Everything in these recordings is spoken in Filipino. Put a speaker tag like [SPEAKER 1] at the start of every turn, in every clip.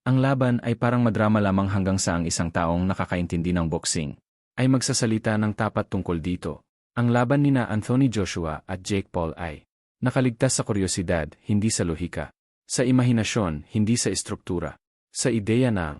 [SPEAKER 1] Ang laban ay parang madrama lamang hanggang sa ang isang taong nakakaintindi ng boxing ay magsasalita ng tapat tungkol dito. Ang laban nina Anthony Joshua at Jake Paul ay nakaligtas sa kuryosidad, hindi sa lohika. Sa imahinasyon, hindi sa estruktura. Sa ideya ng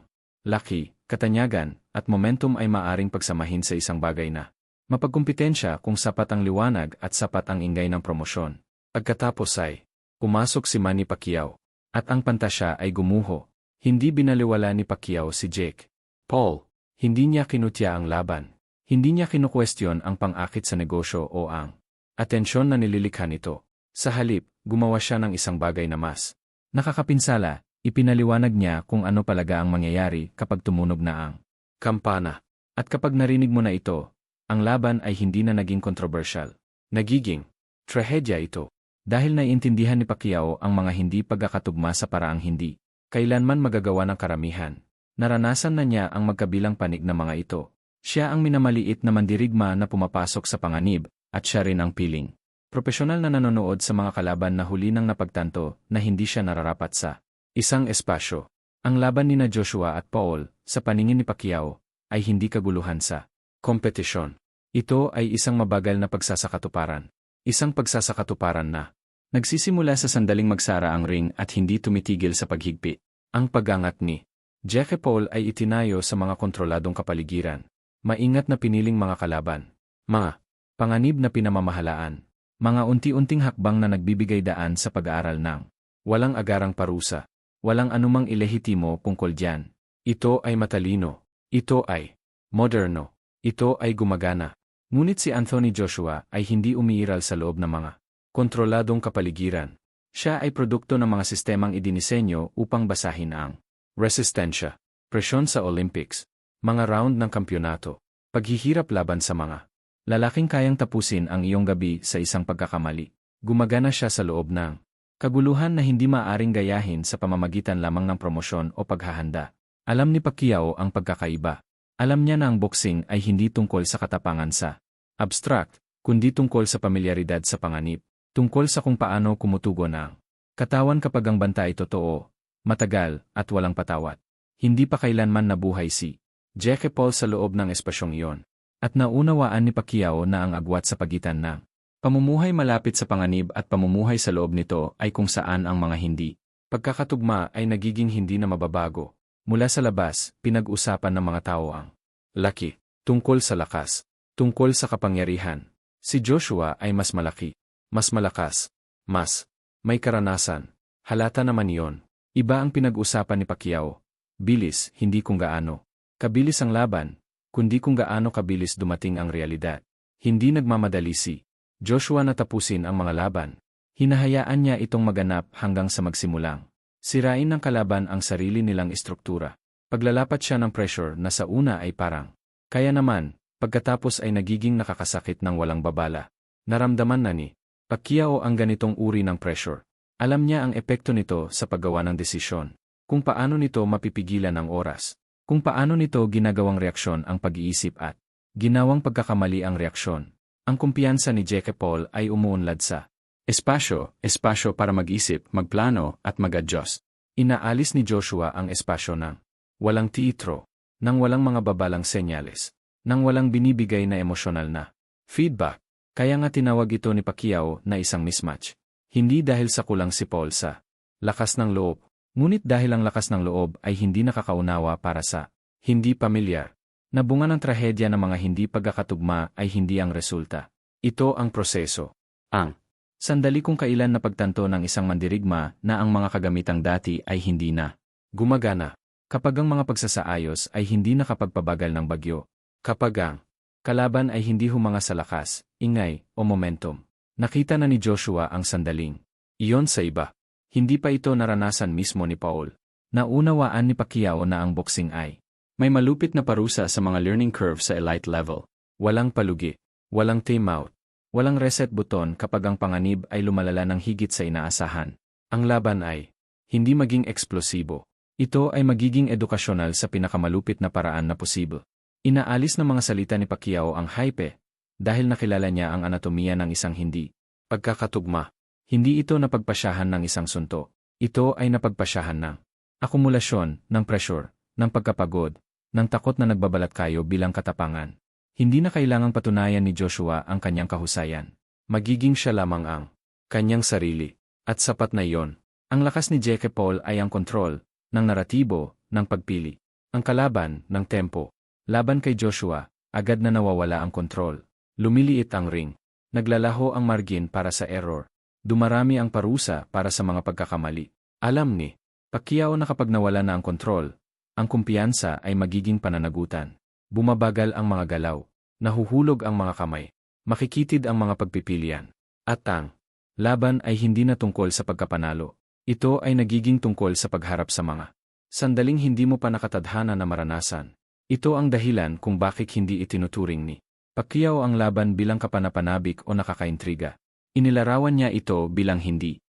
[SPEAKER 1] laki, katanyagan, at momentum ay maaring pagsamahin sa isang bagay na mapagkumpitensya kung sapat ang liwanag at sapat ang ingay ng promosyon. Pagkatapos ay pumasok si Manny Pacquiao at ang pantasya ay gumuho. Hindi binaliwala ni Pacquiao si Jake Paul. Hindi niya kinutya ang laban. Hindi niya kinukwestiyon ang pang-akit sa negosyo o ang atensyon na nililikha nito. Sa halip, gumawa siya ng isang bagay na mas nakakapinsala. Ipinaliwanag niya kung ano palaga ang mangyayari kapag tumunog na ang kampana. At kapag narinig mo na ito, ang laban ay hindi na naging controversial. Nagiging trahedya ito. Dahil naiintindihan ni Pacquiao ang mga hindi pagkakatugma sa paraang hindi kailanman magagawa ng karamihan. Naranasan na niya ang magkabilang panig na mga ito. Siya ang minamaliit na mandirigma na pumapasok sa panganib, at siya rin ang piling propesyonal na nanonood sa mga kalaban na huli nang napagtanto na hindi siya nararapat sa isang espasyo. Ang laban nina Joshua at Paul, sa paningin ni Pacquiao, ay hindi kaguluhan sa kompetisyon. Ito ay isang mabagal na pagsasakatuparan. Isang pagsasakatuparan na nagsisimula sa sandaling magsara ang ring at hindi tumitigil sa paghigpit. Ang pagangat ni Jake Paul ay itinayo sa mga kontroladong kapaligiran. Maingat na piniling mga kalaban. Mga panganib na pinamamahalaan. Mga unti-unting hakbang na nagbibigay daan sa pag-aaral ng walang agarang parusa. Walang anumang ilehitimo tungkol diyan. Ito ay matalino. Ito ay moderno. Ito ay gumagana. Ngunit si Anthony Joshua ay hindi umiiral sa loob ng mga kontroladong kapaligiran. Siya ay produkto ng mga sistemang idinisenyo upang basahin ang resistensya, presyon sa Olympics, mga round ng kampyonato, paghihirap laban sa mga lalaking kayang tapusin ang iyong gabi sa isang pagkakamali. Gumagana siya sa loob ng kaguluhan na hindi maaring gayahin sa pamamagitan lamang ng promosyon o paghahanda. Alam ni Pacquiao ang pagkakaiba. Alam niya na ang boxing ay hindi tungkol sa katapangan sa abstract, kundi tungkol sa pamilyaridad sa panganib. Tungkol sa kung paano kumutugon ang katawan kapag ang banta ay totoo, matagal, at walang patawat. Hindi pa kailanman nabuhay si Jake Paul sa loob ng espasyong iyon. At naunawaan ni Pacquiao na ang agwat sa pagitan ng pamumuhay malapit sa panganib at pamumuhay sa loob nito ay kung saan ang mga hindi pagkakatugma ay nagiging hindi na mababago. Mula sa labas, pinag-usapan ng mga tao ang laki, tungkol sa lakas, tungkol sa kapangyarihan. Si Joshua ay mas malaki. Mas malakas, mas may karanasan. Halata naman iyon. Iba ang pinag-usapan ni Pacquiao. Bilis, hindi kung gaano kabilis ang laban, kundi kung gaano kabilis dumating ang realidad. Hindi nagmamadali si Joshua na tapusin ang mga laban. Hinahayaan niya itong maganap hanggang sa magsimulang sirain ng kalaban ang sarili nilang istruktura. Paglalapat siya ng pressure na sa una ay parang kaya naman, pagkatapos ay nagiging nakakasakit ng walang babala. Naramdaman na ni Pacquiao ang ganitong uri ng pressure. Alam niya ang epekto nito sa paggawa ng desisyon. Kung paano nito mapipigilan ang oras. Kung paano nito ginagawang reaksyon ang pag-iisip at ginawang pagkakamali ang reaksyon. Ang kumpiyansa ni Jake Paul ay umuunlad sa espasyo para mag-isip, magplano, at mag-adjust. Inaalis ni Joshua ang espasyo ng walang teatro, ng walang mga babalang senyales, ng walang binibigay na emosyonal na feedback. Kaya nga tinawag ito ni Pacquiao na isang mismatch. Hindi dahil sa kulang si Paul sa lakas ng loob, ngunit dahil ang lakas ng loob ay hindi nakakaunawa para sa hindi pamilyar. Na bunga ng trahedya ng mga hindi pagkakatugma ay hindi ang resulta. Ito ang proseso. Ang sandali kung kailan napagtanto ng isang mandirigma na ang mga kagamitang dati ay hindi na gumagana. Kapag ang mga pagsasaayos ay hindi nakapagpabagal ng bagyo. Kapag ang kalaban ay hindi humanga sa lakas, ingay, o momentum. Nakita na ni Joshua ang sandaling iyon sa iba. Hindi pa ito naranasan mismo ni Paul. Naunawaan ni Pacquiao na ang boxing ay may malupit na parusa sa mga learning curve sa elite level. Walang palugi, walang timeout, walang reset button kapag ang panganib ay lumalala ng higit sa inaasahan. Ang laban ay hindi maging eksplosibo. Ito ay magiging edukasyonal sa pinakamalupit na paraan na posible. Inaalis ng mga salita ni Pacquiao ang hype, dahil nakilala niya ang anatomiya ng isang hindi pagkakatugma. Hindi ito napagpasyahan ng isang sunto. Ito ay napagpasyahan ng Akumulasyon ng pressure, ng pagkapagod, ng takot na nagbabalat kayo bilang katapangan. Hindi na kailangang patunayan ni Joshua ang kanyang kahusayan. Magiging siya lamang ang kanyang sarili. At sapat na iyon. Ang lakas ni Jake Paul ay ang kontrol ng naratibo, ng pagpili. Ang kalaban ng tempo. Laban kay Joshua, agad na nawawala ang kontrol. Lumiliit ang ring. Naglalaho ang margin para sa error. Dumarami ang parusa para sa mga pagkakamali. Alam ni Pacquiao na kapag nawala na ang kontrol, ang kumpiyansa ay magiging pananagutan. Bumabagal ang mga galaw. Nahuhulog ang mga kamay. Makikitid ang mga pagpipilian. At ang laban ay hindi na tungkol sa pagkapanalo. Ito ay nagiging tungkol sa pagharap sa mga sandaling hindi mo pa nakatadhana na maranasan. Ito ang dahilan kung bakit hindi itinuturing ni Pacquiao ang laban bilang kapanapanabik o nakakaintriga. Inilarawan niya ito bilang hindi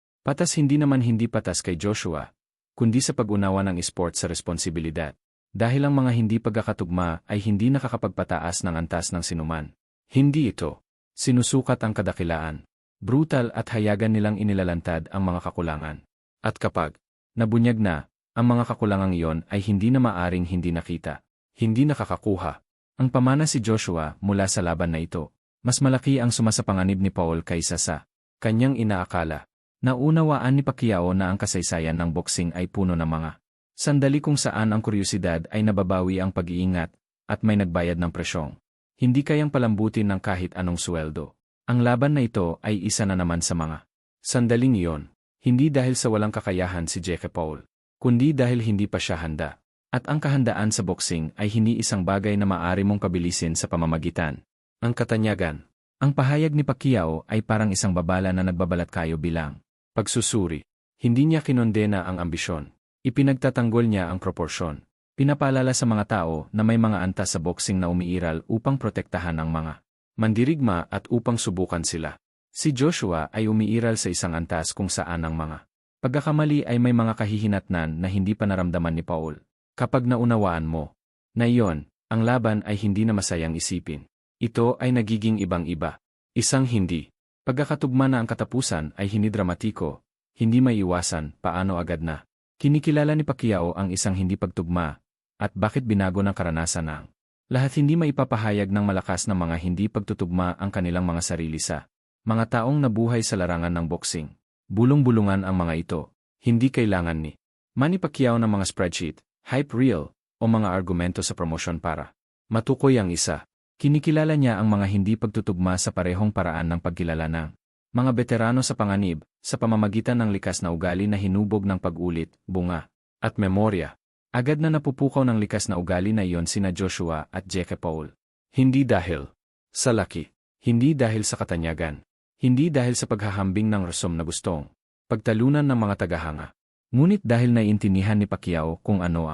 [SPEAKER 1] naman hindi patas kay Joshua, kundi sa pag-unawa ng esport sa responsibilidad. Dahil ang mga hindi pagkakatugma ay hindi nakakapagpataas ng antas ng sinuman. Hindi ito sinusukat ang kadakilaan. Brutal at hayagan nilang inilalantad ang mga kakulangan. At kapag nabunyag na, ang mga kakulangang iyon ay hindi na maaring hindi nakita, hindi nakakakuha. Ang pamana si Joshua mula sa laban na ito, mas malaki ang sumasapanganib ni Paul kaysa sa kanyang inaakala. Naunawaan ni Pacquiao na ang kasaysayan ng boxing ay puno ng mga sandali kung saan ang kuryosidad ay nababawi ang pag-iingat at may nagbayad ng presyong. Hindi kayang palambutin ng kahit anong sweldo. Ang laban na ito ay isa na naman sa mga sandaling iyon. Hindi dahil sa walang kakayahan si Jake Paul, kundi dahil hindi pa siya handa. At ang kahandaan sa boxing ay hindi isang bagay na maaari mong kabilisin sa pamamagitan ng katanyagan. Ang pahayag ni Pacquiao ay parang isang babala na nagbabalat kayo bilang pagsusuri. Hindi niya kinondena ang ambisyon. Ipinagtatanggol niya ang proporsyon. Pinapaalala sa mga tao na may mga antas sa boxing na umiiral upang protektahan ang mga mandirigma at upang subukan sila. Si Joshua ay umiiral sa isang antas kung saan ang mga pagkakamali ay may mga kahihinatnan na hindi pa naramdaman ni Paul. Kapag naunawaan mo na iyon, ang laban ay hindi na masayang isipin. Ito ay nagiging ibang-iba. Isang hindi pagkakatugma na ang katapusan ay hindi dramatiko, hindi maiiwasan, paano agad na. Kinikilala ni Pacquiao ang isang hindi pagtugma, at bakit binago ng karanasan ng lahat hindi maipapahayag ng malakas na mga hindi pagtutugma ang kanilang mga sarili sa mga taong nabuhay sa larangan ng boxing. Bulong-bulungan ang mga ito. Hindi kailangan ni Manny Pacquiao ng mga spreadsheet, hype reel, o mga argumento sa promosyon para matukoy ang isa. Kinikilala niya ang mga hindi pagtutugma sa parehong paraan ng pagkilala ng mga veterano sa panganib, sa pamamagitan ng likas na ugali na hinubog ng pag-ulit, bunga, at memorya. Agad na napupukaw ng likas na ugali na iyon sina Joshua at Jake Paul. Hindi dahil sa laki, hindi dahil sa katanyagan, hindi dahil sa paghahambing ng resom na gustong pagtalunan ng mga tagahanga. Ngunit dahil naiintindihan ni Pacquiao kung ano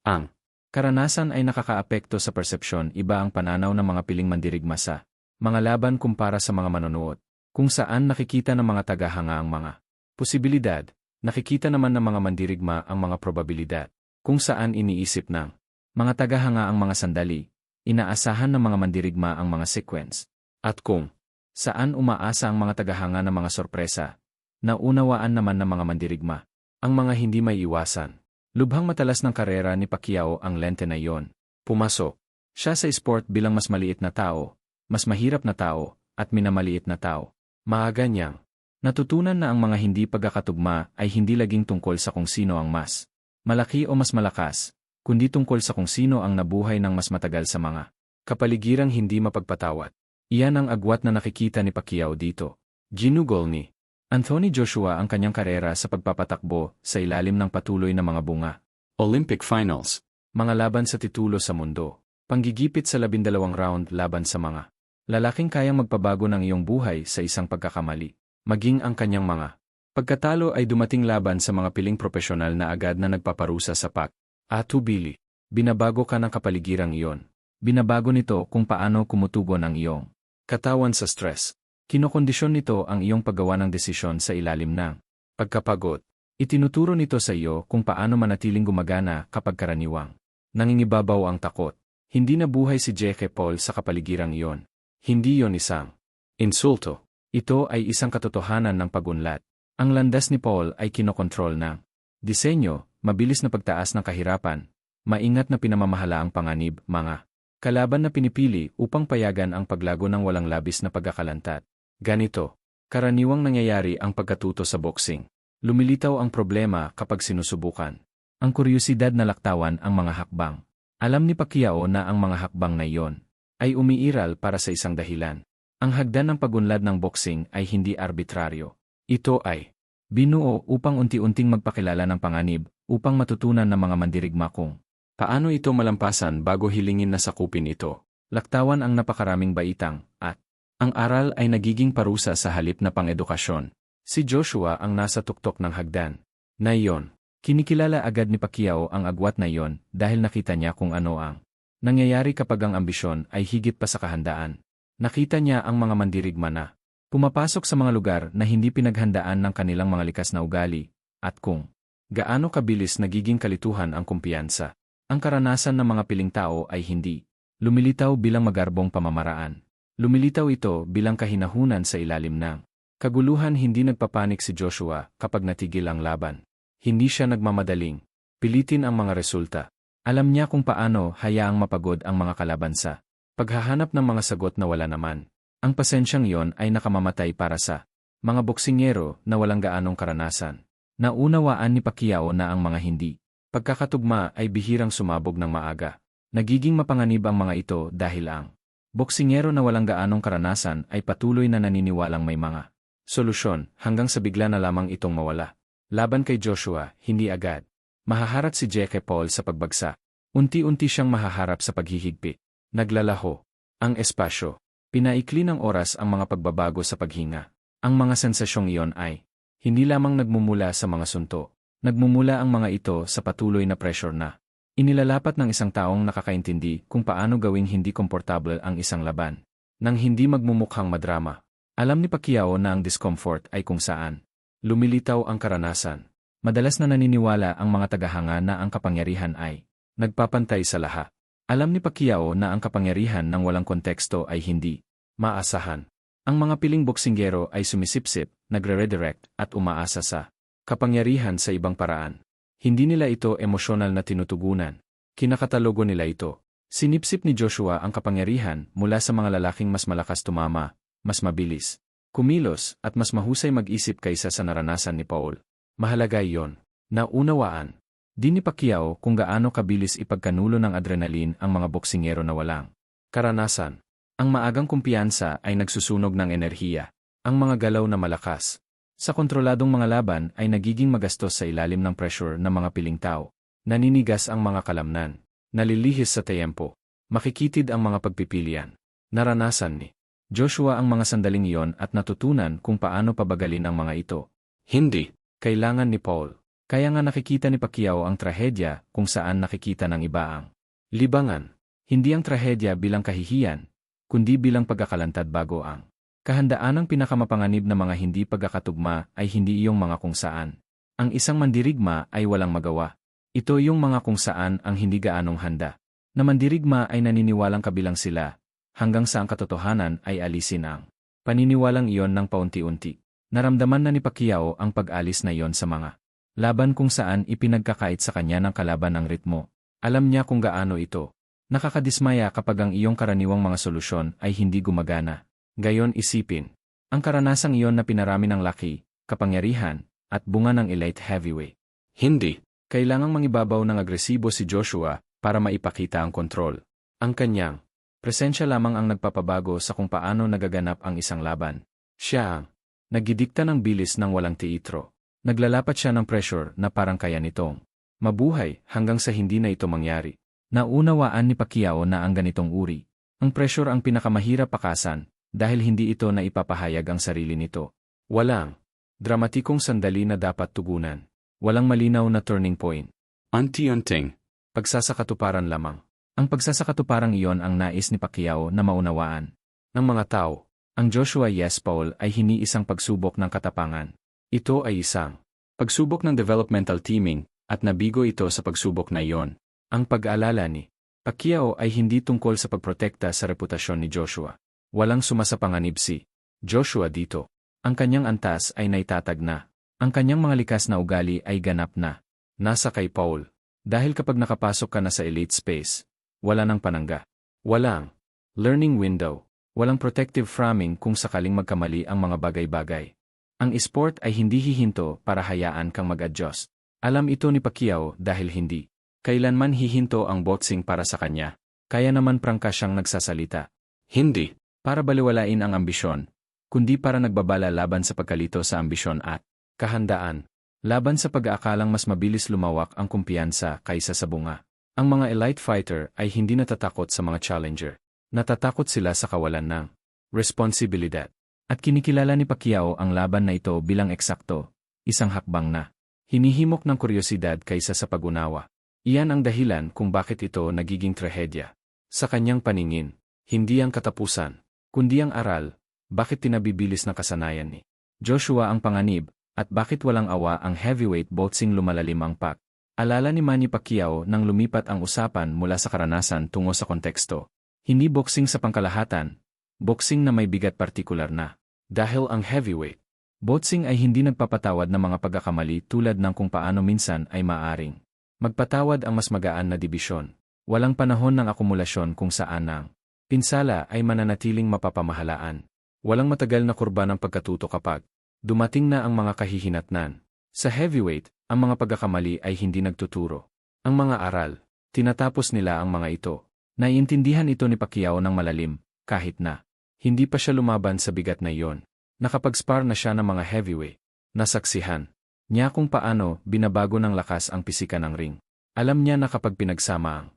[SPEAKER 1] ang karanasan ay nakakaapekto sa persepsyon, iba ang pananaw ng mga piling mandirigma sa mga laban kumpara sa mga manonood, kung saan nakikita ng mga tagahanga ang mga posibilidad, nakikita naman ng mga mandirigma ang mga probabilidad, kung saan iniisip ng mga tagahanga ang mga sandali, inaasahan ng mga mandirigma ang mga sequence, at kung saan umaasa ang mga tagahanga ng mga sorpresa, naunawaan naman ng mga mandirigma ang mga hindi may iwasan. Lubhang matalas ng karera ni Pacquiao ang lente na iyon. Pumasok siya sa sport bilang mas maliit na tao, mas mahirap na tao, at minamaliit na tao. Maaga niyang natutunan na ang mga hindi pagkakatugma ay hindi laging tungkol sa kung sino ang mas malaki o mas malakas, kundi tungkol sa kung sino ang nabuhay ng mas matagal sa mga kapaligirang hindi mapagpatawad. Iyan ang agwat na nakikita ni Pacquiao dito. Ginugol ni Anthony Joshua ang kanyang karera sa pagpapatakbo sa ilalim ng patuloy na mga bunga. Olympic Finals. Mga laban sa titulo sa mundo. Panggigipit sa 12 round laban sa mga lalaking kayang magpabago ng iyong buhay sa isang pagkakamali. Maging ang kanyang mga pagkatalo ay dumating laban sa mga piling propesyonal na agad na nagpaparusa sa pag-atubili. Binabago ka ng kapaligirang iyon. Binabago nito kung paano kumutugon ang iyong katawan sa stress. Kinokondisyon nito ang iyong paggawa ng desisyon sa ilalim ng pagkapagod. Itinuturo nito sa iyo kung paano manatiling gumagana kapag karaniwang nangingibabaw ang takot. Hindi na buhay si Jake Paul sa kapaligirang iyon. Hindi yon isang insulto. Ito ay isang katotohanan ng pag-unlad. Ang landas ni Paul ay kinokontrol ng disenyo, mabilis na pagtaas ng kahirapan, maingat na pinamamahala ang panganib, mga kalaban na pinipili upang payagan ang paglago ng walang labis na pagkakalantat. Ganito, karaniwang nangyayari ang pagkatuto sa boxing. Lumilitaw ang problema kapag sinusubukan. Ang kuryusidad na laktawan ang mga hakbang. Alam ni Pacquiao na ang mga hakbang na iyon ay umiiral para sa isang dahilan. Ang hagdan ng pagunlad ng boxing ay hindi arbitraryo. Ito ay binuo upang unti-unting magpakilala ng panganib, upang matutunan ng mga mandirigma kung paano ito malampasan bago hilingin na sakupin ito. Laktawan ang napakaraming baitang, at ang aral ay nagiging parusa sa halip na pang-edukasyon. Si Joshua ang nasa tuktok ng hagdan na iyon. Kinikilala agad ni Pacquiao ang agwat na iyon dahil nakita niya kung ano ang nangyayari kapag ang ambisyon ay higit pa sa kahandaan. Nakita niya ang mga mandirigma na pumapasok sa mga lugar na hindi pinaghandaan ng kanilang mga likas na ugali, at kung gaano kabilis nagiging kalituhan ang kumpiyansa. Ang karanasan ng mga piling tao ay hindi lumilitaw bilang magarbong pamamaraan. Lumilitaw ito bilang kahinahunan sa ilalim ng kaguluhan. Hindi nagpapanik si Joshua kapag natigil ang laban. Hindi siya nagmamadaling pilitin ang mga resulta. Alam niya kung paano hayaang mapagod ang mga kalaban sa paghahanap ng mga sagot na wala naman. Ang pasensyang iyon ay nakamamatay para sa mga boksingero na walang gaanong karanasan. Naunawaan ni Pacquiao na ang mga hindi pagkakatugma ay bihirang sumabog ng maaga. Nagiging mapanganib ang mga ito dahil ang boksingero na walang gaanong karanasan ay patuloy na naniniwalang may mga solusyon hanggang sa bigla na lamang itong mawala. Laban kay Joshua, hindi agad mahaharap si Jake Paul sa pagbagsak. Unti-unti siyang mahaharap sa paghihigpit. Naglalaho ang espasyo. Pinaikli ng oras ang mga pagbabago sa paghinga. Ang mga sensasyong iyon ay hindi lamang nagmumula sa mga sunto. Nagmumula ang mga ito sa patuloy na pressure na inilalapat ng isang taong nakakaintindi kung paano gawing hindi komportable ang isang laban. Nang hindi magmumukhang madrama. Alam ni Pacquiao na ang discomfort ay kung saan lumilitaw ang karanasan. Madalas na naniniwala ang mga tagahanga na ang kapangyarihan ay nagpapantay sa lahat. Alam ni Pacquiao na ang kapangyarihan ng walang konteksto ay hindi maasahan. Ang mga piling boksinggero ay sumisipsip, nagre-redirect, at umaasa sa kapangyarihan sa ibang paraan. Hindi nila ito emosyonal na tinutugunan. Kinakatalogo nila ito. Sinipsip ni Joshua ang kapangyarihan mula sa mga lalaking mas malakas tumama, mas mabilis kumilos, at mas mahusay mag-isip kaysa sa naranasan ni Paul. Mahalaga iyon. Naunawaan din ni Pacquiao kung gaano kabilis ipagkanulo ng adrenaline ang mga boksingero na walang karanasan. Ang maagang kumpiyansa ay nagsusunog ng enerhiya. Ang mga galaw na malakas sa kontroladong mga laban ay nagiging magastos sa ilalim ng pressure ng mga piling tao. Naninigas ang mga kalamnan. Nalilihis sa tiyempo. Makikitid ang mga pagpipilian. Naranasan ni Joshua ang mga sandaling iyon at natutunan kung paano pabagalin ang mga ito. Hindi kailangan ni Paul. Kaya nga nakikita ni Pacquiao ang trahedya kung saan nakikita ng iba ang libangan. Hindi ang trahedya bilang kahihiyan, kundi bilang pagkakalantad bago ang kahandaan. Ng pinakamapanganib na mga hindi pagkakatugma ay hindi iyong mga kung saan ang isang mandirigma ay walang magawa. Ito yung mga kung saan ang hindi gaanong handa na mandirigma ay naniniwalang kabilang sila, hanggang sa ang katotohanan ay alisin ang paniniwalang iyon ng paunti-unti. Naramdaman na ni Pacquiao ang pag-alis na iyon sa mga laban kung saan ipinagkakait sa kanya ng kalaban ang ritmo. Alam niya kung gaano ito nakakadismaya kapag ang iyong karaniwang mga solusyon ay hindi gumagana. Gayon isipin, ang karanasang iyon na pinarami ng laki, kapangyarihan, at bunga ng elite heavyweight. Hindi kailangang mangibabaw ng agresibo si Joshua para maipakita ang kontrol. Ang kanyang presensya lamang ang nagpapabago sa kung paano nagaganap ang isang laban. Siya ang nagdidikta ng bilis ng walang teatro. Naglalapat siya ng pressure na parang kaya nitong mabuhay hanggang sa hindi na ito mangyari. Naunawaan ni Pacquiao na ang ganitong uri ang pressure ang pinakamahirap pakasan dahil hindi ito na ipapahayag ang sarili nito. Walang dramatikong sandali na dapat tugunan. Walang malinaw na turning point. Unti-unting pagsasakatuparan lamang. Ang pagsasakatuparang iyon ang nais ni Pacquiao na maunawaan ng mga tao. Ang Joshua Yes Paul ay hindi isang pagsubok ng katapangan. Ito ay isang pagsubok ng developmental teaming, at nabigo ito sa pagsubok na iyon. Ang pag-aalala ni Pacquiao ay hindi tungkol sa pagprotekta sa reputasyon ni Joshua. Walang sumasapanganib si Joshua dito. Ang kanyang antas ay naitatag na. Ang kanyang mga likas na ugali ay ganap na. Nasa kay Paul. Dahil kapag nakapasok ka na sa elite space, wala nang panangga. Walang learning window. Walang protective framing kung sakaling magkamali ang mga bagay-bagay. Ang esport ay hindi hihinto para hayaan kang mag-adjust. Alam ito ni Pacquiao dahil hindi kailanman hihinto ang boxing para sa kanya. Kaya naman prangka siyang nagsasalita. Hindi para baliwalain ang ambisyon, kundi para nagbabala laban sa pagkalito sa ambisyon at kahandaan. Laban sa pag-aakalang mas mabilis lumawak ang kumpiyansa kaysa sa bunga. Ang mga elite fighter ay hindi natatakot sa mga challenger. Natatakot sila sa kawalan ng responsibilidad. At kinikilala ni Pacquiao ang laban na ito bilang eksakto, isang hakbang na hinihimok ng kuryosidad kaysa sa pag-unawa. Iyan ang dahilan kung bakit ito nagiging trahedya. Sa kanyang paningin, hindi ang katapusan, kundi ang aral, bakit tinabibilis na kasanayan ni Joshua ang panganib, at bakit walang awa ang heavyweight boxing lumalalim ang pak. Alala ni Manny Pacquiao nang lumipat ang usapan mula sa karanasan tungo sa konteksto. Hindi boxing sa pangkalahatan, boxing na may bigat partikular na. Dahil ang heavyweight boxing ay hindi nagpapatawad ng mga pagkakamali tulad ng kung paano minsan ay maaring magpatawad ang mas magaan na dibisyon. Walang panahon ng akumulasyon kung saan ang pinsala ay mananatiling mapapamahalaan. Walang matagal na kurba ng pagkatuto kapag dumating na ang mga kahihinatnan. Sa heavyweight, ang mga pagkakamali ay hindi nagtuturo. Ang mga aral, tinatapos nila ang mga ito. Naiintindihan ito ni Pacquiao ng malalim, kahit na hindi pa siya lumaban sa bigat na iyon. Nakapag-spar na siya ng mga heavyweight. Nasaksihan niya kung paano binabago ng lakas ang pisika ng ring. Alam niya na kapag pinagsama ang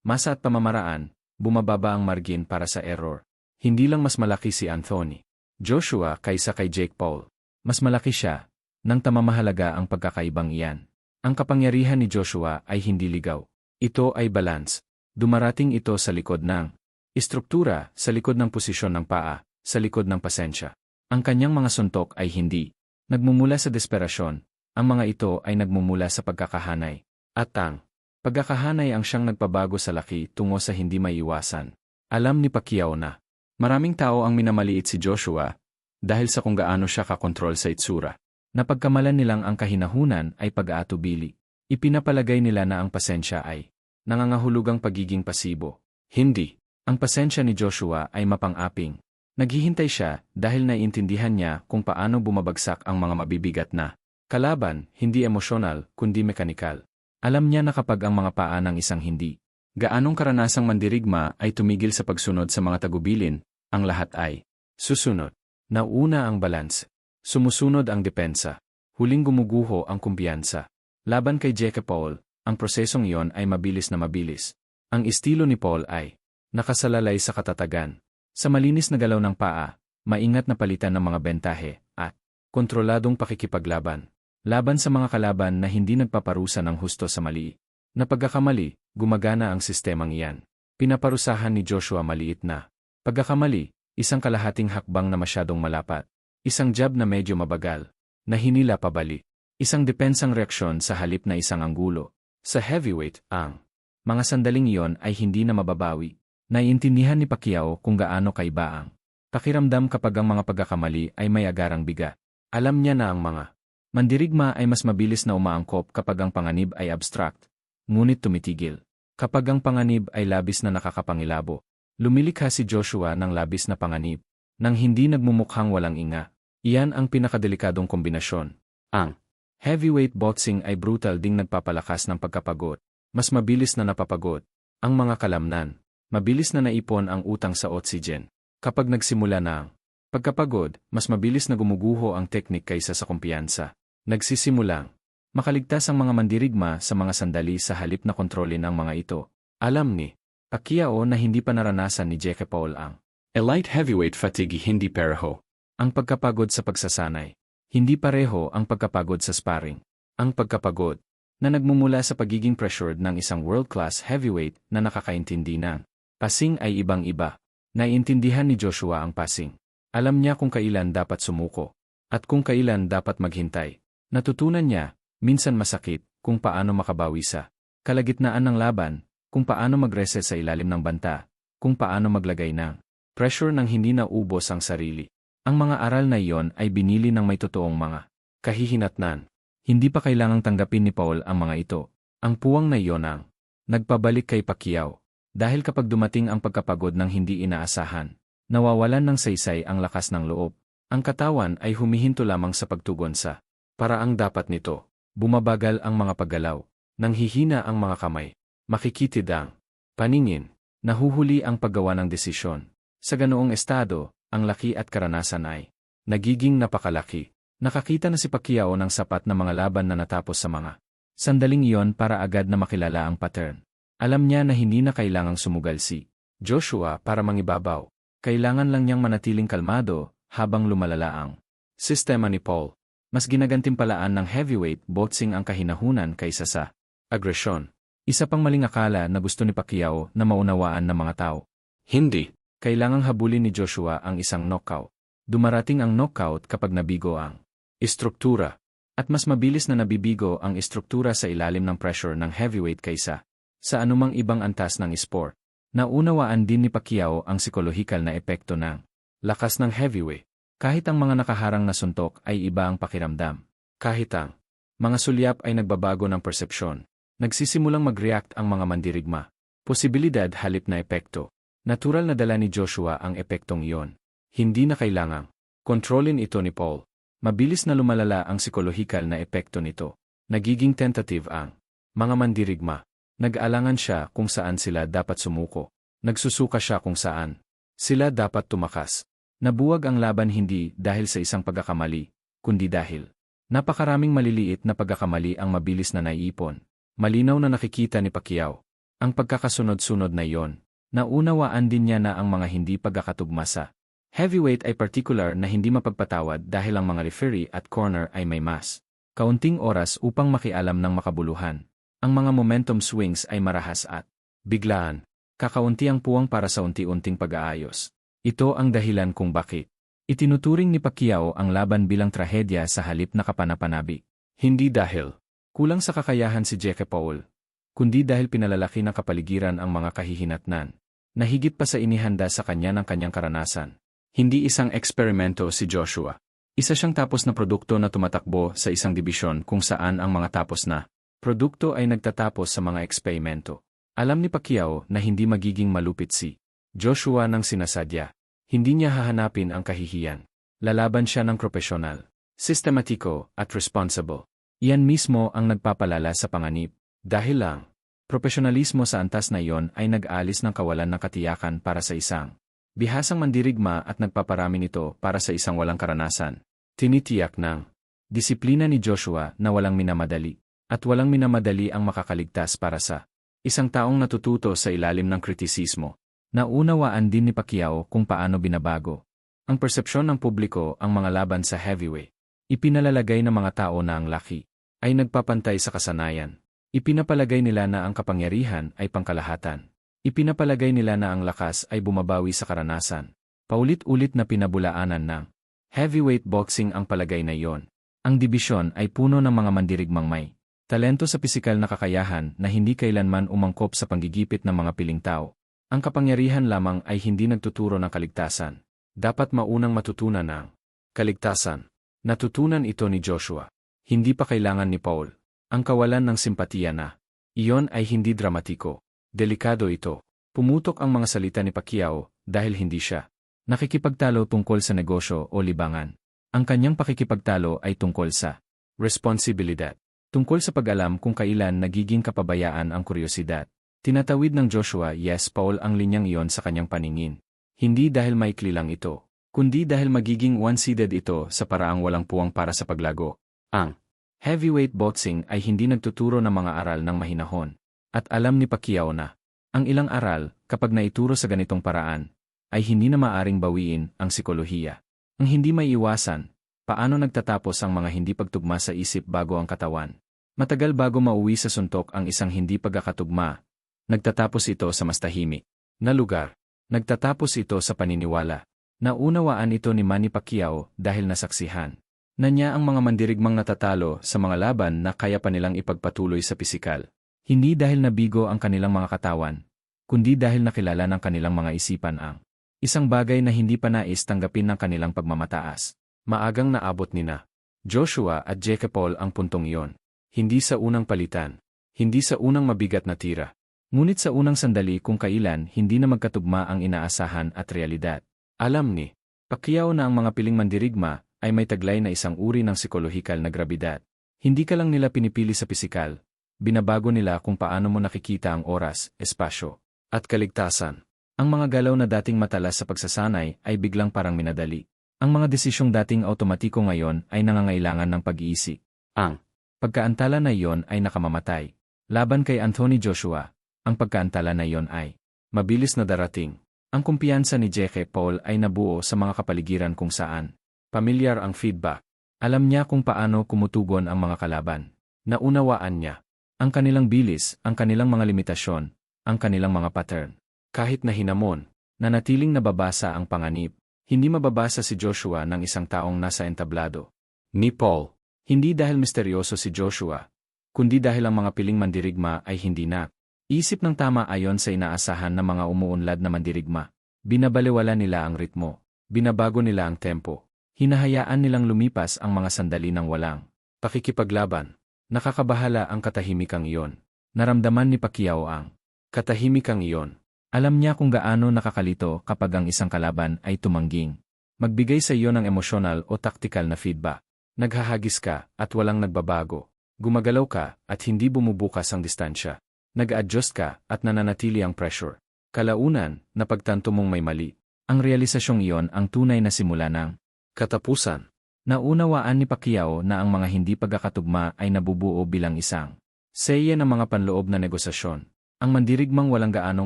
[SPEAKER 1] masa at pamamaraan, bumababa ang margin para sa error. Hindi lang mas malaki si Anthony Joshua kaysa kay Jake Paul. Mas malaki siya, nang tamamahalaga ang pagkakaibang iyan. Ang kapangyarihan ni Joshua ay hindi ligaw. Ito ay balance. Dumarating ito sa likod ng istruktura, sa likod ng posisyon ng paa, sa likod ng pasensya. Ang kanyang mga suntok ay hindi nagmumula sa desperasyon. Ang mga ito ay nagmumula sa pagkakahanay. At ang pagkakahanay ang siyang nagpabago sa laki tungo sa hindi maiiwasan. Alam ni Pacquiao na maraming tao ang minamaliit si Joshua dahil sa kung gaano siya kakontrol sa itsura. Napagkamalan nilang ang kahinahunan ay pag-aatubili. Ipinapalagay nila na ang pasensya ay nangangahulugang pagiging pasibo. Hindi. Ang pasensya ni Joshua ay mapang-aping. Naghihintay siya dahil naiintindihan niya kung paano bumabagsak ang mga mabibigat na kalaban, hindi emosyonal, kundi mekanikal. Alam niya na kapag ang mga paa ng isang hindi gaanong karanasang mandirigma ay tumigil sa pagsunod sa mga tagubilin, ang lahat ay susunod. Nauna ang balance. Sumusunod ang depensa. Huling gumuguho ang kumpiyansa. Laban kay Jake Paul, ang prosesong iyon ay mabilis na mabilis. Ang estilo ni Paul ay nakasalalay sa katatagan. Sa malinis na galaw ng paa, maingat na palitan ng mga bentahe, at kontroladong pakikipaglaban. Laban sa mga kalaban na hindi nagpaparusa ng husto sa mali. Na pagkakamali, gumagana ang sistemang iyan. Pinaparusahan ni Joshua maliit na pagkakamali. Isang kalahating hakbang na masyadong malapat. Isang jab na medyo mabagal, na hinila pabalik. Isang depensang reaksyon sa halip na isang anggulo. Sa heavyweight, ang mga sandaling iyon ay hindi na mababawi. Naiintindihan ni Pacquiao kung gaano kaiba ang pakiramdam kapag ang mga pagkakamali ay may agarang bigat. Alam niya na ang mga mandirigma ay mas mabilis na umaangkop kapag ang panganib ay abstract, ngunit tumitigil. Kapag ang panganib ay labis na nakakapangilabo. Lumilikha si Joshua ng labis na panganib, nang hindi nagmumukhang walang inga. Iyan ang pinakadelikadong kombinasyon. Ang heavyweight boxing ay brutal ding nagpapalakas ng pagkapagod. Mas mabilis na napapagod. Ang mga kalamnan, mabilis na naipon ang utang sa oxygen. Kapag nagsimula na ang pagkapagod, mas mabilis na gumuguho ang teknik kaysa sa kumpiyansa. Nagsisimulang makaligtas ang mga mandirigma sa mga sandali sa halip na kontrolin ang mga ito. Alam ni Pacquiao na hindi pa naranasan ni Jake Paul ang elite heavyweight fatigue, hindi pareho. Ang pagkapagod sa pagsasanay. Hindi pareho ang pagkapagod sa sparring. Ang pagkapagod na nagmumula sa pagiging pressured ng isang world-class heavyweight na nakakaintindi ng passing ay ibang-iba. Naiintindihan ni Joshua ang passing. Alam niya kung kailan dapat sumuko at kung kailan dapat maghintay. Natutunan niya, minsan masakit, kung paano makabawi sa kalagitnaan ng laban. Kung paano mag-reset sa ilalim ng banta, kung paano maglagay ng pressure nang hindi naubos ang sarili. Ang mga aral na iyon ay binili ng may totoong mga kahihinatnan. Hindi pa kailangang tanggapin ni Paul ang mga ito. Ang puwang na iyon ang nagpabalik kay Pacquiao. Dahil kapag dumating ang pagkapagod ng hindi inaasahan, nawawalan ng saysay ang lakas ng loob. Ang katawan ay humihinto lamang sa pagtugon sa paraang dapat nito. Bumabagal ang mga paggalaw. Nanghihina ang mga kamay. Makikitid ang paningin. Nahuhuli ang paggawa ng desisyon. Sa ganoong estado, ang laki at karanasan ay nagiging napakalaki. Nakakita na si Pacquiao ng sapat na mga laban na natapos sa mga sandaling iyon para agad na makilala ang pattern. Alam niya na hindi na kailangang sumugal si Joshua para mangibabaw. Kailangan lang niyang manatiling kalmado habang lumalala ang sistema ni Paul. Mas ginagantimpalaan ng heavyweight boxing ang kahinahunan kaysa sa agresyon. Isa pang maling akala na gusto ni Pacquiao na maunawaan ng mga tao. Hindi. Kailangang habulin ni Joshua ang isang knockout. Dumarating ang knockout kapag nabigo ang istruktura. At mas mabilis na nabibigo ang istruktura sa ilalim ng pressure ng heavyweight kaysa sa anumang ibang antas ng sport. Naunawaan din ni Pacquiao ang psikolohikal na epekto ng lakas ng heavyweight. Kahit ang mga nakaharang na suntok ay iba ang pakiramdam. Kahit ang mga sulyap ay nagbabago ng persepsyon. Nagsisimulang mag-react ang mga mandirigma. Posibilidad halip na epekto. Natural na dala ni Joshua ang epektong iyon. Hindi na kailangang kontrolin ito ni Paul. Mabilis na lumalala ang psikolohikal na epekto nito. Nagiging tentative ang mga mandirigma. Nag-aalangan siya kung saan sila dapat sumuko. Nagsusuka siya kung saan sila dapat tumakas. Nabuwag ang laban hindi dahil sa isang pagkakamali, kundi dahil napakaraming maliliit na pagkakamali ang mabilis na naiipon. Malinaw na nakikita ni Pacquiao ang pagkakasunod-sunod na iyon. Naunawaan din niya na ang mga hindi pagkakatugma sa heavyweight ay particular na hindi mapagpatawad dahil ang mga referee at corner ay may mas kaunting oras upang makialam ng makabuluhan. Ang mga momentum swings ay marahas at biglaan. Kakaunti ang puwang para sa unti-unting pag-aayos. Ito ang dahilan kung bakit itinuturing ni Pacquiao ang laban bilang trahedya sa halip na kapanapanabik. Hindi dahil kulang sa kakayahan si Jake Paul, kundi dahil pinalalaki ng kapaligiran ang mga kahihinatnan, na higit pa sa inihanda sa kanya ng kanyang karanasan. Hindi isang eksperimento si Joshua. Isa siyang tapos na produkto na tumatakbo sa isang dibisyon kung saan ang mga tapos na produkto ay nagtatapos sa mga eksperimento. Alam ni Pacquiao na hindi magiging malupit si Joshua ng sinasadya. Hindi niya hahanapin ang kahihiyan. Lalaban siya ng propesyonal, sistematiko, at responsible. Iyan mismo ang nagpapalala sa panganib. Dahil lang, propesyonalismo sa antas na iyon ay nag-aalis ng kawalan ng katiyakan para sa isang bihasang mandirigma at nagpaparami nito para sa isang walang karanasan. Tinitiyak ng disiplina ni Joshua na walang minamadali, at walang minamadali ang makakaligtas para sa isang taong natututo sa ilalim ng kritisismo. Naunawaan din ni Pacquiao kung paano binabago ang persepsyon ng publiko ang mga laban sa heavyweight. Ipinalalagay ng mga tao na ang laki ay nagpapantay sa kasanayan. Ipinapalagay nila na ang kapangyarihan ay pangkalahatan. Ipinapalagay nila na ang lakas ay bumabawi sa karanasan. Paulit-ulit na pinabulaanan ng heavyweight boxing ang palagay na iyon. Ang dibisyon ay puno ng mga mandirigmang may talento sa pisikal na kakayahan na hindi kailanman umangkop sa panggigipit ng mga piling tao. Ang kapangyarihan lamang ay hindi nagtuturo ng kaligtasan. Dapat maunang matutunan ng kaligtasan. Natutunan ito ni Joshua. Hindi pa kailangan ni Paul. Ang kawalan ng simpatiya na iyon ay hindi dramatiko. Delikado ito. Pumutok ang mga salita ni Pacquiao dahil hindi siya nakikipagtalo tungkol sa negosyo o libangan. Ang kanyang pakikipagtalo ay tungkol sa responsibilidad. Tungkol sa pag-alam kung kailan nagiging kapabayaan ang kuryosidad. Tinatawid ng Joshua yes Paul ang linyang iyon sa kanyang paningin. Hindi dahil maikli lang ito, kundi dahil magiging one-sided ito sa paraang walang puwang para sa paglago. Ang heavyweight boxing ay hindi nagtuturo ng mga aral ng mahinahon. At alam ni Pacquiao na ang ilang aral, kapag naituro sa ganitong paraan, ay hindi na maaring bawiin ang psikolohiya. Ang hindi maiiwasan, paano nagtatapos ang mga hindi pagtugma sa isip bago ang katawan. Matagal bago mauwi sa suntok ang isang hindi pagkakatugma. Nagtatapos ito sa mas tahimik na lugar. Nagtatapos ito sa paniniwala. Naunawaan ito ni Manny Pacquiao dahil nasaksihan na niya ang mga mandirigmang natatalo sa mga laban na kaya pa nilang ipagpatuloy sa pisikal. Hindi dahil nabigo ang kanilang mga katawan, kundi dahil nakilala ng kanilang mga isipan ang isang bagay na hindi pa nais tanggapin ng kanilang pagmamataas. Maagang naabot ni na Joshua at Jake Paul ang puntong iyon. Hindi sa unang palitan. Hindi sa unang mabigat na tira. Ngunit sa unang sandali kung kailan hindi na magkatugma ang inaasahan at realidad. Alam ni Pacquiao na ang mga piling mandirigma ay may taglay na isang uri ng psikolohikal na grabidad. Hindi ka lang nila pinipili sa pisikal. Binabago nila kung paano mo nakikita ang oras, espasyo, at kaligtasan. Ang mga galaw na dating matalas sa pagsasanay ay biglang parang minadali. Ang mga desisyong dating automatiko ngayon ay nangangailangan ng pag-iisip. Ang pagkaantala na iyon ay nakamamatay. Laban kay Anthony Joshua, ang pagkaantala na iyon ay mabilis na darating. Ang kumpiyansa ni Jake Paul ay nabuo sa mga kapaligiran kung saan pamilyar ang feedback. Alam niya kung paano kumutugon ang mga kalaban. Naunawaan niya ang kanilang bilis, ang kanilang mga limitasyon, ang kanilang mga pattern. Kahit na hinamon, nanatiling nababasa ang panganib. Hindi mababasa si Joshua ng isang taong nasa entablado ni Paul. Hindi dahil misteryoso si Joshua, kundi dahil ang mga piling mandirigma ay hindi na isip ng tama ayon sa inaasahan ng mga umuunlad na mandirigma. Binabalewala nila ang ritmo, binabago nila ang tempo, hinahayaan nilang lumipas ang mga sandali ng walang pakikipaglaban. Nakakabahala ang katahimikang iyon. Naramdaman ni Pacquiao ang katahimikang iyon. Alam niya kung gaano nakakalito kapag ang isang kalaban ay tumangging magbigay sa iyo ng emosyonal o taktikal na feedback. Naghahagis ka at walang nagbabago. Gumagalaw ka at hindi bumubukas ang distansya. Nag-adjust ka at nananatili ang pressure. Kalaunan, napagtanto mong may mali. Ang realisasyong iyon ang tunay na simula ng katapusan. Naunawaan ni Pacquiao na ang mga hindi pagkakatugma ay nabubuo bilang isang serye ng mga panloob na negosasyon. Ang mandirigmang walang gaanong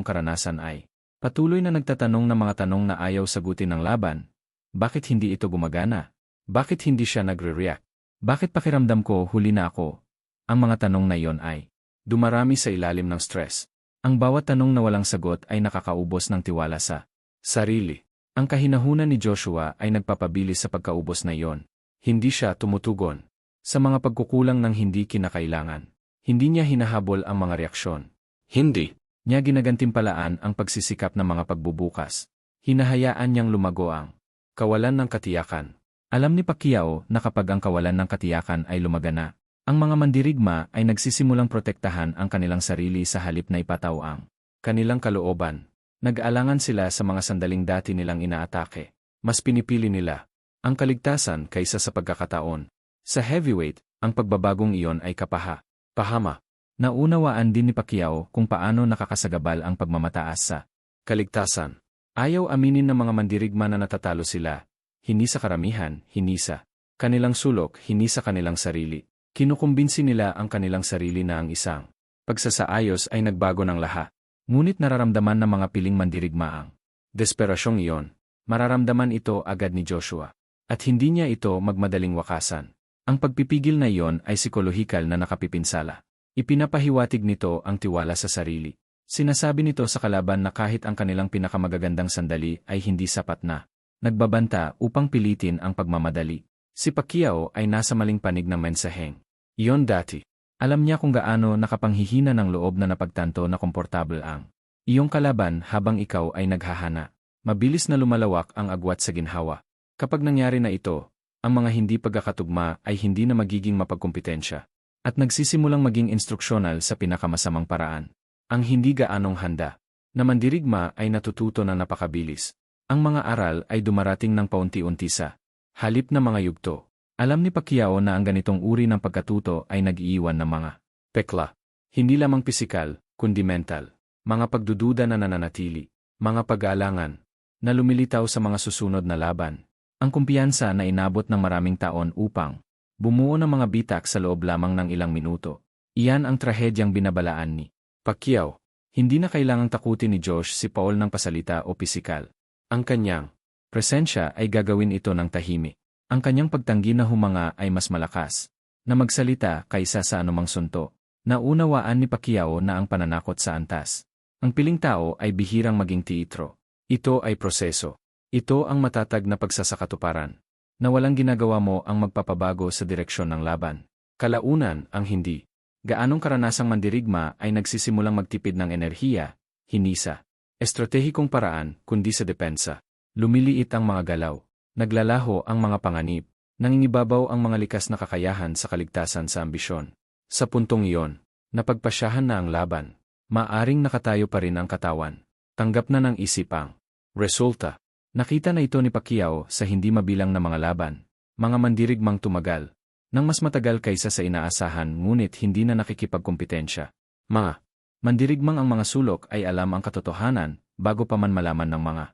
[SPEAKER 1] karanasan ay patuloy na nagtatanong ng mga tanong na ayaw sagutin ng laban. Bakit hindi ito gumagana? Bakit hindi siya nagre-react? Bakit pakiramdam ko huli na ako? Ang mga tanong na iyon ay dumarami sa ilalim ng stress. Ang bawat tanong na walang sagot ay nakakaubos ng tiwala sa sarili. Ang kahinahunan ni Joshua ay nagpapabilis sa pagkaubos na iyon. Hindi siya tumutugon sa mga pagkukulang ng hindi kinakailangan. Hindi niya hinahabol ang mga reaksyon. Hindi niya ginagantimpalaan ang pagsisikap ng mga pagbubukas. Hinahayaan niyang lumago ang kawalan ng katiyakan. Alam ni Pacquiao na kapag ang kawalan ng katiyakan ay lumagana, ang mga mandirigma ay nagsisimulang protektahan ang kanilang sarili sa halip na ipataw ang kanilang kalooban. Nag-alangan sila sa mga sandaling dati nilang inaatake. Mas pinipili nila ang kaligtasan kaysa sa pagkakataon. Sa heavyweight, ang pagbabagong iyon ay pahama. Naunawaan din ni Pacquiao kung paano nakakasagabal ang pagmamataas sa kaligtasan. Ayaw aminin ng mga mandirigma na natatalo sila. Hindi sa karamihan, hindi sa kanilang sulok, hindi sa kanilang sarili. Kinukumbinsi nila ang kanilang sarili na ang isang pagsasaayos ay nagbago ng lahat. Ngunit nararamdaman ng mga piling mandirigma ang desperasyong iyon. Mararamdaman ito agad ni Joshua. At hindi niya ito magmadaling wakasan. Ang pagpipigil na iyon ay psikolohikal na nakapipinsala. Ipinapahiwatig nito ang tiwala sa sarili. Sinasabi nito sa kalaban na kahit ang kanilang pinakamagagandang sandali ay hindi sapat na. Nagbabanta upang pilitin ang pagmamadali. Si Pacquiao ay nasa maling panig ng mensaheng iyon dati. Alam niya kung gaano nakapanghihina ng loob na napagtanto na komportable ang iyong kalaban habang ikaw ay naghahana. Mabilis na lumalawak ang agwat sa ginhawa. Kapag nangyari na ito, ang mga hindi pagkakatugma ay hindi na magiging mapagkumpetensya at nagsisimulang maging instruksyonal sa pinakamasamang paraan. Ang hindi gaanong handa na mandirigma ay natututo na napakabilis. Ang mga aral ay dumarating ng paunti-unti sa halip na mga yugto. Alam ni Pacquiao na ang ganitong uri ng pagkatuto ay nag-iiwan ng mga pekla. Hindi lamang pisikal, kundi mental. Mga pagdududa na nananatili. Mga pag-aalangan na lumilitaw sa mga susunod na laban. Ang kumpiyansa na inabot ng maraming taon upang bumuo ng mga bitak sa loob lamang ng ilang minuto. Iyan ang trahedyang binabalaan ni Pacquiao. Hindi na kailangang takutin ni Josh si Paul ng pasalita o pisikal. Ang kanyang presensya ay gagawin ito ng tahimik. Ang kanyang pagtanggi na humanga ay mas malakas na magsalita kaysa sa anumang sunto. Naunawaan ni Pacquiao na ang pananakot sa antas. Ang piling tao ay bihirang maging teatro. Ito ay proseso. Ito ang matatag na pagsasakatuparan, na walang ginagawa mo ang magpapabago sa direksyon ng laban. Kalaunan, ang hindi gaanong karanasang mandirigma ay nagsisimulang magtipid ng enerhiya, hindi sa estratehikong paraan, kundi sa depensa. Lumiliit ang mga galaw, naglalaho ang mga panganib, Nangingibabaw ang mga likas na kakayahan sa kaligtasan sa ambisyon. Sa puntong iyon, napagpasyahan na ang laban. Maaring nakatayo pa rin ang katawan. Tanggap na ng isip ang resulta. Nakita na ito ni Pacquiao sa hindi mabilang na mga laban. Mga mandirigmang tumagal. Nang mas matagal kaysa sa inaasahan ngunit hindi na nakikipagkompetensya. Mga mandirigmang ang mga sulok ay alam ang katotohanan bago pa man malaman ng mga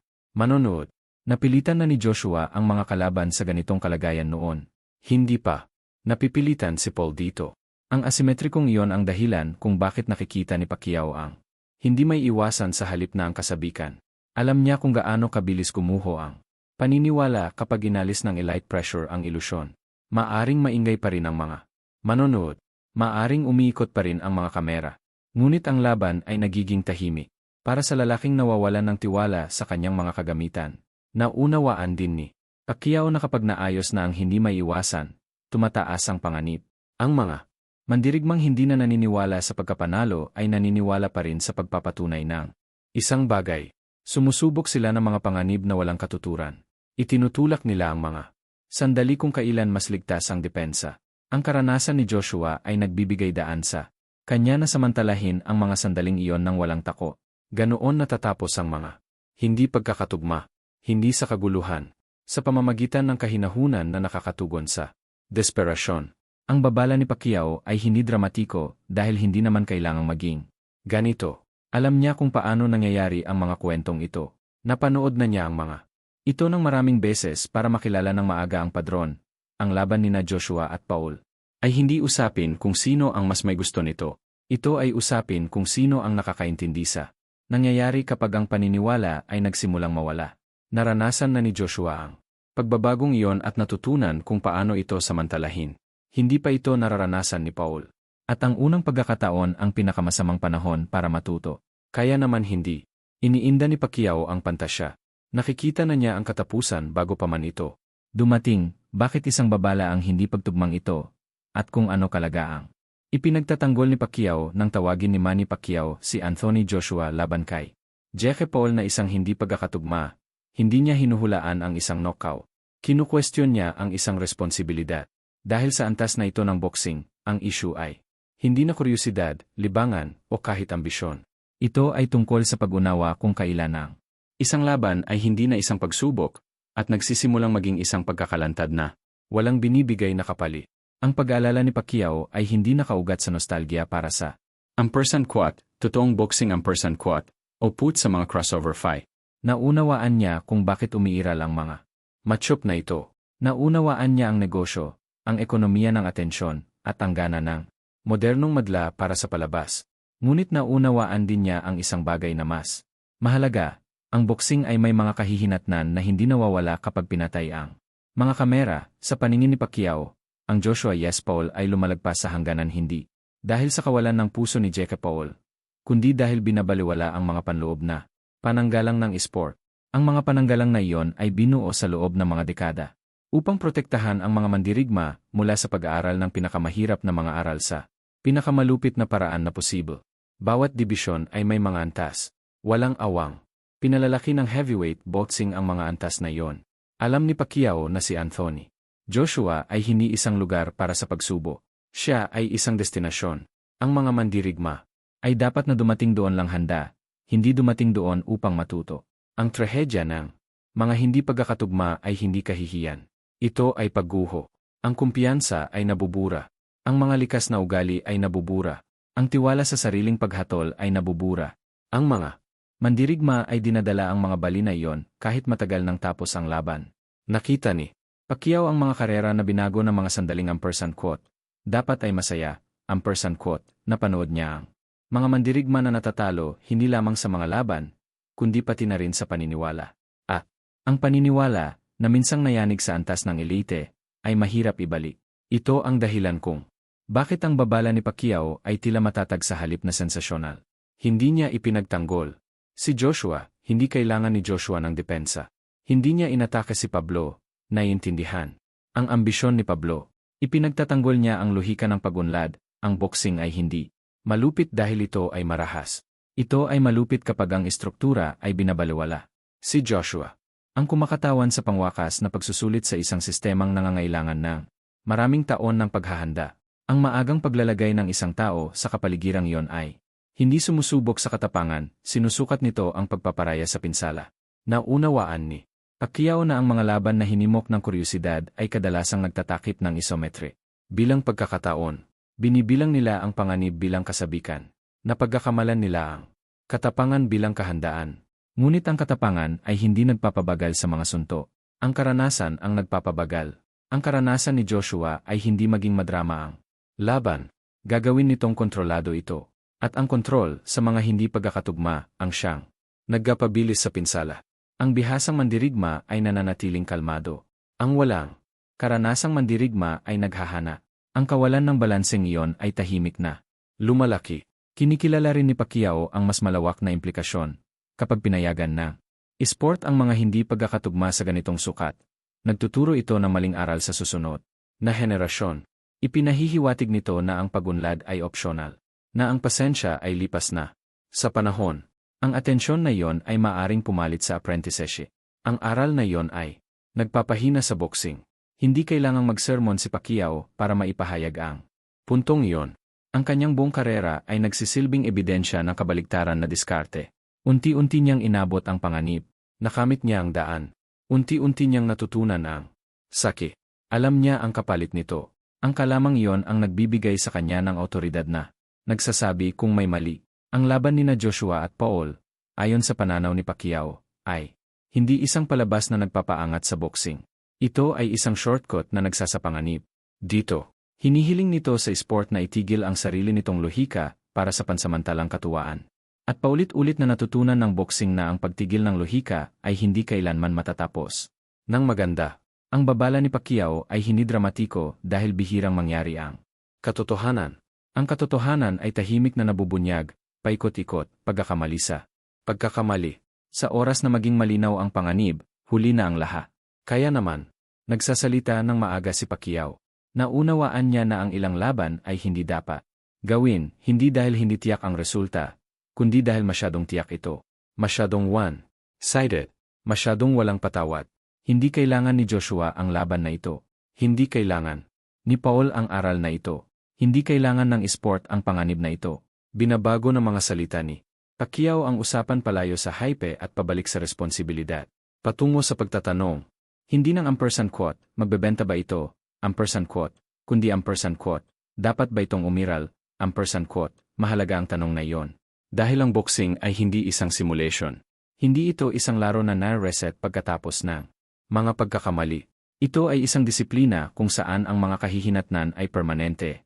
[SPEAKER 1] manonood. Napilitan na ni Joshua ang mga kalaban sa ganitong kalagayan noon. Hindi pa. Napipilitan si Paul dito. Ang asimetrikong iyon ang dahilan kung bakit nakikita ni Pacquiao ang hindi may iwasan sa halip na ang kasabikan. Alam niya kung gaano kabilis kumuho ang paniniwala kapag inalis ng elite pressure ang ilusyon. Maaring maingay pa rin ang mga manonood. Maaring umiikot pa rin ang mga kamera. Ngunit ang laban ay nagiging tahimik. Para sa lalaking nawawalan ng tiwala sa kanyang mga kagamitan. Naunawaan din ni Pacquiao na kapag naayos na ang hindi may iwasan, tumataas ang panganib. Ang mga mandirigmang hindi na naniniwala sa pagkapanalo ay naniniwala pa rin sa pagpapatunay ng isang bagay. Sumusubok sila ng mga panganib na walang katuturan. Itinutulak nila ang mga sandali kung kailan mas ligtas ang depensa. Ang karanasan ni Joshua ay nagbibigay daan sa kanya na samantalahin ang mga sandaling iyon ng walang tako. Ganoon natatapos ang mga hindi pagkakatugma, hindi sa kaguluhan, sa pamamagitan ng kahinahunan na nakakatugon sa desperasyon. Ang babala ni Pacquiao ay hindi dramatiko dahil hindi naman kailangang maging ganito. Alam niya kung paano nangyayari ang mga kwentong ito. Napanood na niya ang mga ito ng maraming beses para makilala ng maaga ang padron. Ang laban nina Joshua at Paul ay hindi usapin kung sino ang mas may gusto nito. Ito ay usapin kung sino ang nakakaintindi sa nangyayari kapag ang paniniwala ay nagsimulang mawala. Naranasan na ni Joshua ang pagbabagong iyon at natutunan kung paano ito samantalahin. Hindi pa ito nararanasan ni Paul. At ang unang pagkakataon ang pinakamasamang panahon para matuto. Kaya naman hindi. Iniinda ni Pacquiao ang pantasya. Nakikita na niya ang katapusan bago pa man ito dumating. Bakit isang babala ang hindi pagtugmang ito? At kung ano kalagaang ipinagtatanggol ni Pacquiao nang tawagin ni Manny Pacquiao si Anthony Joshua laban kay Jake Paul na isang hindi pagkakatugma. Hindi niya hinuhulaan ang isang knockout. Kinukwestiyon niya ang isang responsibilidad. Dahil sa antas na ito ng boxing, ang issue ay hindi na kuryosidad, libangan, o kahit ambisyon. Ito ay tungkol sa pag-unawa kung kailan ang isang laban ay hindi na isang pagsubok at nagsisimulang maging isang pagkakalantad na walang binibigay na kapalit. Ang pag-aalala ni Pacquiao ay hindi nakaugat sa nostalgia para sa ampersand quote, totoong boxing ampersand quote, o put sa mga crossover fight. Naunawaan niya kung bakit umiiral ang mga matchup na ito. Naunawaan niya ang negosyo, ang ekonomiya ng atensyon, at ang gana ng modernong madla para sa palabas. Ngunit naunawaan din niya ang isang bagay na mas mahalaga. Ang boxing ay may mga kahihinatnan na hindi nawawala kapag pinatay ang mga kamera. Sa paningin ni Pacquiao, ang Joshua Yes Paul ay lumalagpas sa hangganan hindi dahil sa kawalan ng puso ni Jake Paul, kundi dahil binabaliwala ang mga panloob na pananggalang ng esport. Ang mga pananggalang na iyon ay binuo sa loob ng mga dekada upang protektahan ang mga mandirigma mula sa pag-aaral ng pinakamahirap na mga aral sa pinakamalupit na paraan na posible. Bawat dibisyon ay may mga antas. Walang awang. Pinalalaki ng heavyweight boxing ang mga antas na iyon. Alam ni Pacquiao na si Anthony Joshua ay hindi isang lugar para sa pagsubo. Siya ay isang destinasyon. Ang mga mandirigma ay dapat na dumating doon lang handa, hindi dumating doon upang matuto. Ang trahedya ng mga hindi pagkakatugma ay hindi kahihiyan. Ito ay pagguho. Ang kumpiyansa ay nabubura. Ang mga likas na ugali ay nabubura. Ang tiwala sa sariling paghatol ay nabubura. Ang mga mandirigma ay dinadala ang mga bali na iyon kahit matagal nang tapos ang laban. Nakita ni Pacquiao ang mga karera na binago ng mga sandaling ampersand quote. Dapat ay masaya, ampersand quote, napanood niya ang mga mandirigma na natatalo hindi lamang sa mga laban, kundi pati na rin sa paniniwala. At ang paniniwala na minsang nayanig sa antas ng elite ay mahirap ibalik. Ito ang dahilan kung bakit ang babala ni Pacquiao ay tila matatag sa halip na sensasyonal. Hindi niya ipinagtanggol si Joshua, hindi kailangan ni Joshua ng depensa. Hindi niya inatake si Pablo, naiintindihan ang ambisyon ni Pablo. Ipinagtatanggol niya ang lohika ng pag-unlad. Ang boxing ay hindi malupit dahil ito ay marahas. Ito ay malupit kapag ang estruktura ay binabaliwala. Si Joshua Ang kumakatawan sa pangwakas na pagsusulit sa isang sistemang nangangailangan ng maraming taon ng paghahanda. Ang maagang paglalagay ng isang tao sa kapaligirang iyon ay hindi sumusubok sa katapangan, sinusukat nito ang pagpaparaya sa pinsala. Naunawaan ni Pacquiao na ang mga laban na hinimok ng kuryosidad ay kadalasang nagtatakip ng isometri. Bilang pagkakataon, binibilang nila ang panganib bilang kasabikan. Napagkakamalan nila ang katapangan bilang kahandaan. Ngunit ang katapangan ay hindi nagpapabagal sa mga sunto. Ang karanasan ang nagpapabagal. Ang karanasan ni Joshua ay hindi maging madrama ang laban. Gagawin nitong kontrolado ito. At ang kontrol sa mga hindi pagkakatugma ang siyang nagpapabilis sa pinsala. Ang bihasang mandirigma ay nananatiling kalmado. Ang walang karanasang mandirigma ay naghahana. Ang kawalan ng balanseng iyon ay tahimik na lumalaki. Kinikilala rin ni Pacquiao ang mas malawak na implikasyon kapag pinayagan na sport ang mga hindi pagkakatugma sa ganitong sukat. Nagtuturo ito ng maling aral sa susunod na henerasyon. Ipinahihiwatig nito na ang pagunlad ay opsyonal, na ang pasensya ay lipas na sa panahon. Ang atensyon na iyon ay maaring pumalit sa apprenticeship. Ang aral na iyon ay nagpapahina sa boxing. Hindi kailangang magsermon si Pacquiao para maipahayag ang puntong iyon. Ang kanyang buong karera ay nagsisilbing ebidensya ng kabaligtaran na diskarte. Unti-unti niyang inabot ang panganib. Nakamit niya ang daan. Unti-unti niyang natutunan ang saki. Alam niya ang kapalit nito. Ang kalamang iyon ang nagbibigay sa kanya ng awtoridad na nagsasabi kung may mali. Ang laban nina Joshua at Paul, ayon sa pananaw ni Pacquiao, ay hindi isang palabas na nagpapaangat sa boxing. Ito ay isang shortcut na nagsasapanganib. Dito, hinihiling nito sa sport na itigil ang sarili nitong lohika para sa pansamantalang katuwaan. At paulit-ulit na natutunan ng boxing na ang pagtigil ng lohika ay hindi kailanman matatapos. Nang maganda, ang babala ni Pacquiao ay hindi dramatiko dahil bihirang mangyari ang katotohanan. Ang katotohanan ay tahimik na nabubunyag, paikot-ikot, pagkakamali sa pagkakamali. Sa oras na maging malinaw ang panganib, huli na ang lahat. Kaya naman, nagsasalita ng maaga si Pacquiao. Naunawaan niya na ang ilang laban ay hindi dapat gawin, hindi dahil hindi tiyak ang resulta, kundi dahil masyadong tiyak ito. Masyadong one-sided, masyadong walang patawad. Hindi kailangan ni Joshua ang laban na ito. Hindi kailangan ni Paul ang aral na ito. Hindi kailangan ng sport ang panganib na ito. Binabago ng mga salita ni Pacquiao ang usapan palayo sa hype at pabalik sa responsibilidad. Patungo sa pagtatanong, hindi ng ampersand quote, magbebenta ba ito, ampersand quote, kundi ampersand quote, dapat ba itong umiral, ampersand quote, mahalaga ang tanong na iyon. Dahil ang boxing ay hindi isang simulation. Hindi ito isang laro na na-reset pagkatapos ng mga pagkakamali. Ito ay isang disiplina kung saan ang mga kahihinatnan ay permanente.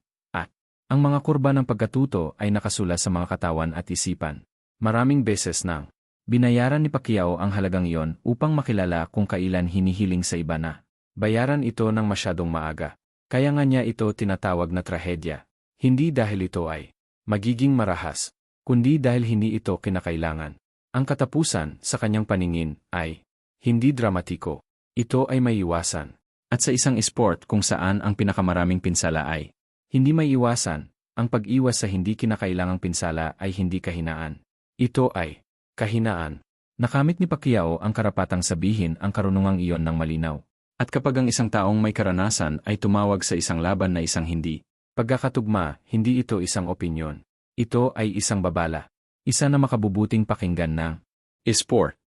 [SPEAKER 1] Ang mga kurba ng pagkatuto ay nakasula sa mga katawan at isipan. Maraming beses nang binayaran ni Pacquiao ang halagang iyon upang makilala kung kailan hinihiling sa iba na bayaran ito ng masyadong maaga. Kaya nga niya ito tinatawag na trahedya. Hindi dahil ito ay magiging marahas, kundi dahil hindi ito kinakailangan. Ang katapusan sa kanyang paningin ay hindi dramatiko. Ito ay maiiwasan. At sa isang sport kung saan ang pinakamaraming pinsala ay hindi may iwasan, ang pag-iwas sa hindi kinakailangang pinsala ay hindi kahinaan. Ito ay kahinaan. Nakamit ni Pacquiao ang karapatang sabihin ang karunungang iyon ng malinaw. At kapag ang isang taong may karanasan ay tumawag sa isang laban na isang hindi pagkakatugma, hindi ito isang opinyon. Ito ay isang babala. Isa na makabubuting pakinggan ng sport.